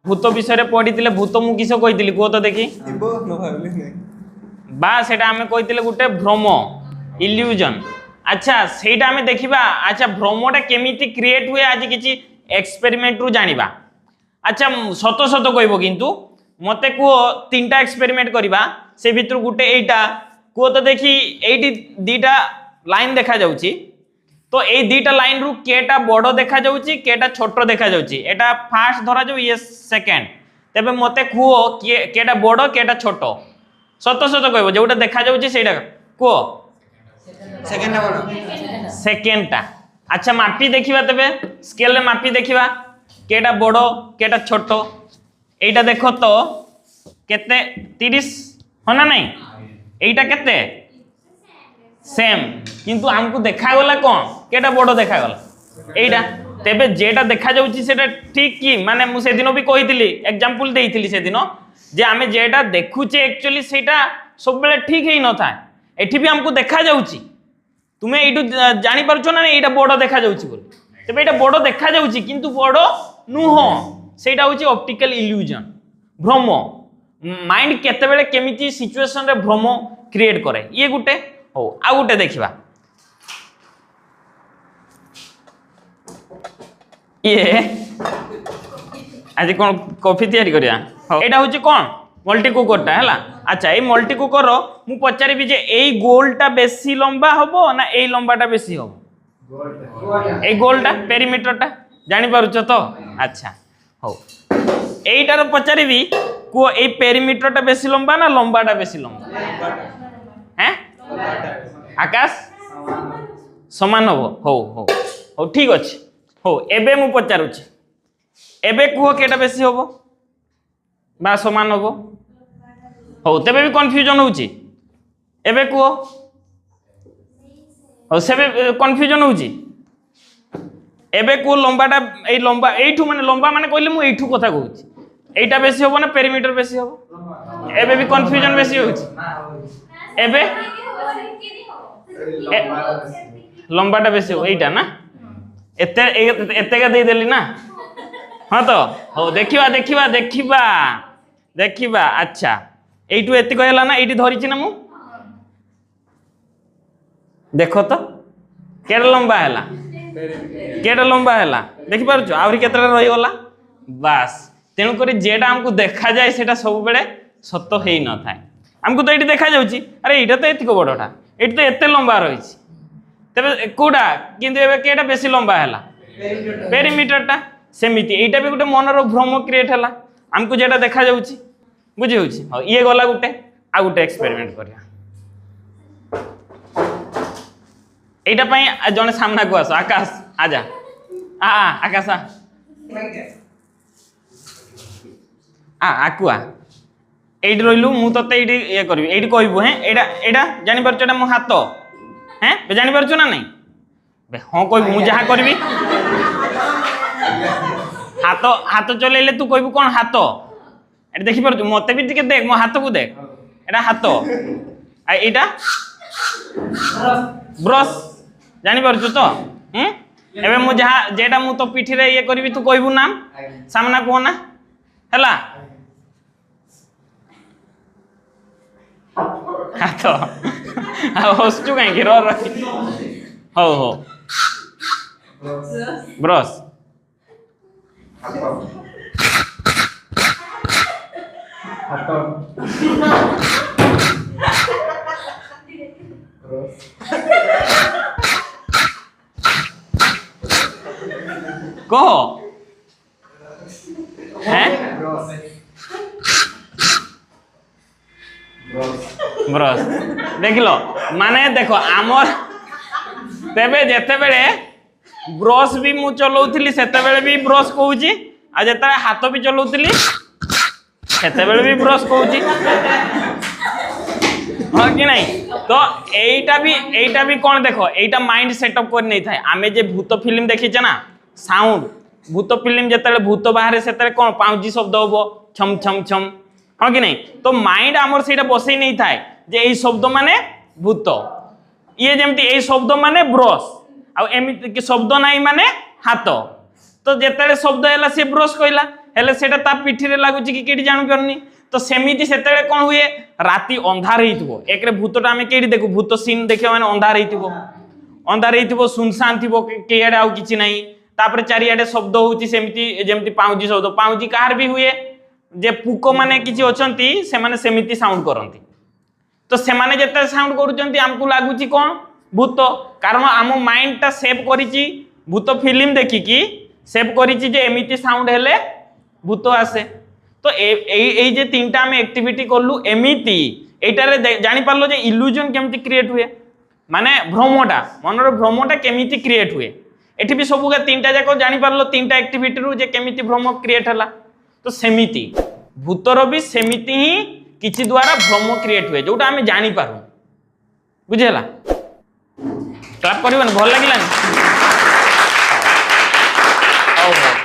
भूत विषय पढ़ी भूत मु किस कही कह तो देखी बा सेटा आमे कही गोटे भ्रम इल्यूजन। अच्छा सेटा आमे देखिबा। अच्छा भ्रमटा केमिति क्रिएट हुए आज किछि एक्सपेरिमेंट रु जानिबा। अच्छा सत सत कहबो किंतु मते को तीनटा एक्सपेरिमेंट करिबा से भितर गुटे एटा को तो देखी एटी दीटा लाइन देखा जाउची तो ए दीटा लाइन रु केटा बड़ देखा जाउची केटा छोट देखा जाउची एटा फास्ट धरा जाउ ये सेकंड तबे मते को केटा बड़ केटा छोट सत सत कहबो जोटा देखा जाउची सेटा को सेकंडटा। अच्छा मापी देखिबा तबे स्केल रे मापी देखिबा केटा बड़ केटा छोट एटा देखो तो केते 30 हो ना नहीं एटा केते सेम किंतु हमको देखा गला कौन केटा बड़ देखा गला एटा तेबे जेटा देखा जाउची सेटा ठीक की माने मु से दिन भी कहितली एग्जांपल देइतली से दिन जे आमे जेटा देखुचे एक्चुअली सेटा सब बेले ठीक हेई न था एठी भी हमको देखा जाउची तुमे एटू जानि परछो ना एटा बड़ देखा जाउची बोल तेबे एटा बड़ देखा जाउची किंतु बड़ नुहो सेटा होची ऑप्टिकल इल्यूजन भ्रम। माइंड केते बेले केमिति सिचुएशन रे भ्रम क्रिएट करे ये गुटे हो आ गुटे देखिबा ये आज कौन कॉफी तैयारी करिया एटा होची कोन मल्टी कुकरटा हैला। अच्छा ए मल्टी कुकर मु पचारिबी जे एई गोलटा बेसी लंबा होबो ना एई लंबाटा बेसी होबो एई गोलटा पेरीमीटरटा जानि पारुछ तो। अच्छा हो एईटार पचारिबी को एई पेरीमीटरटा बेसी लंबा ना लंबाटा बेसी लंबा हैं आकाश समान हो हो हो ठीक अछि हो एबे मु पचारुछि एबे कुह केटा बेसी होबो बा समान होबो हो तेबे भी कंफ्यूजन होउची एबे कुह हो सेबे कंफ्यूजन होउची एबे को लंबाटा ए लंबा एठू माने लंबा माने कहले मु एठू कथा कहउची एटा बेसी होबो ना पेरीमीटर बेसी होबो एबे भी कंफ्यूजन बेसी होउची एबे लंबाटा बेसी हो एटा ना एते एते का दे देली ना हां तो हो देखिबा देखिबा देखिबा देखिबा। अच्छा एठू एते कहला ना एठी धरिची ना मु देखो तो केडा लंबा हैला केडा लंबा हैला देखि पारुछ आउरी केतरा रहि गला बस तेनु करी जेडा हमको देखा जाए सेटा सब बेले सत्य हेई न थाए हमको तो एठी देखा जाउची अरे एटा तो एतिको बडटा एठी तो एते लंबा रहिछि तबे कोडा किंतु एबे केडा बेसी लंबा हैला पेरीमीटरटा सेमिति एटा भी गुटे मनर भ्रम क्रिएट हैला हमको जेडा देखा जाउची बुझि होउची हो ये गला गुटे आ गुटे एक्सपेरिमेंट करिया एटा पई जने सामना को आस आकाश आजा आ आकाश आ आकुआ एठी रहिलु मु तते एठी ए करबी एठी कहबो हैं एटा एटा जानि परछ एटा मो हाथ हैं बे जानि परछ ना नहीं बे हां कहबो मु जहा करबी हाथ हाथ चलेले तू कहबो कोन हाथ एटा देखि परछ मते भी टिके देख मो हाथ को देख एटा हाथ आ एटा ब्रश जानि परछ तो एबे मु जहा जेटा मु तो पिठी रे ये करबी तू कहबो नाम सामना को ना हला हाथ हसचु कहीं रो हो हो ब्रश कहो हैं ब्रश देख लो माने देखो आमर तेबे जेते बेले ब्रश भी मु चलाउथली सेते बेले भी ब्रश कहूची आ जेते हाथ भी चलाउथली सेते बेले भी ब्रश कहूची हां कि नहीं तो एटा भी कोन देखो एटा माइंड सेटअप कर नहीं थाए आमे जे भूत फिल्म देखिचे ना साउंड भूत फिल्म जेते भूत बाहर सेते कोन पाउजी शब्द होबो छम छम छम हां कि नहीं तो माइंड आमर सेटा बसई नहीं थाए जे एई शब्द माने भूत ये जेमती एई शब्द माने ब्रश आ एमिति शब्द नाही माने हाथ तो जेते शब्द हैला से ब्रश कहला हेले सेटा ता पिठी रे लागुची कि केडी जानु करनी तो सेमिति सेतेले कोन हुए राती अंधार हेइथबो एकरे भूतटा हमें केडी देखु भूत सीन देखियो माने अंधार हेइथबो सुनसान थिबो केयाडे आउ किछि नाही तापर चारियाडे शब्द होउची सेमिति जेमिति पाउजी शब्द पाउजी कार भी हुए जे पुको माने किछि अछंती से माने सेमिति साउंड करंती तो से माने जेते साउंड करूचंती हमकु लागुची कोन भूत कारण आम माइंड टा सेव करिची भूत फिल्म देखिकी सेव करिची जे एमिति साउंड हेले भूत आसे तो ए जे तीनटा हम एक्टिविटी करलु एमिति एटारे जानि पारलो जे इल्यूजन केमिति क्रिएट हुए माने भ्रमटा मनर भ्रमटा केमिति क्रिएट हुए एठी भी सबुगा तीनटा जाको जानि पारलो तीनटा एक्टिविटी रु जे केमिति भ्रम क्रिएट हला तो सेमिति भूतर भी सेमिति ही किछि द्वारा भ्रम क्रिएट हुए जोटा हम जानि पारु बुझेला क्लाप करिबन भल लागिलानी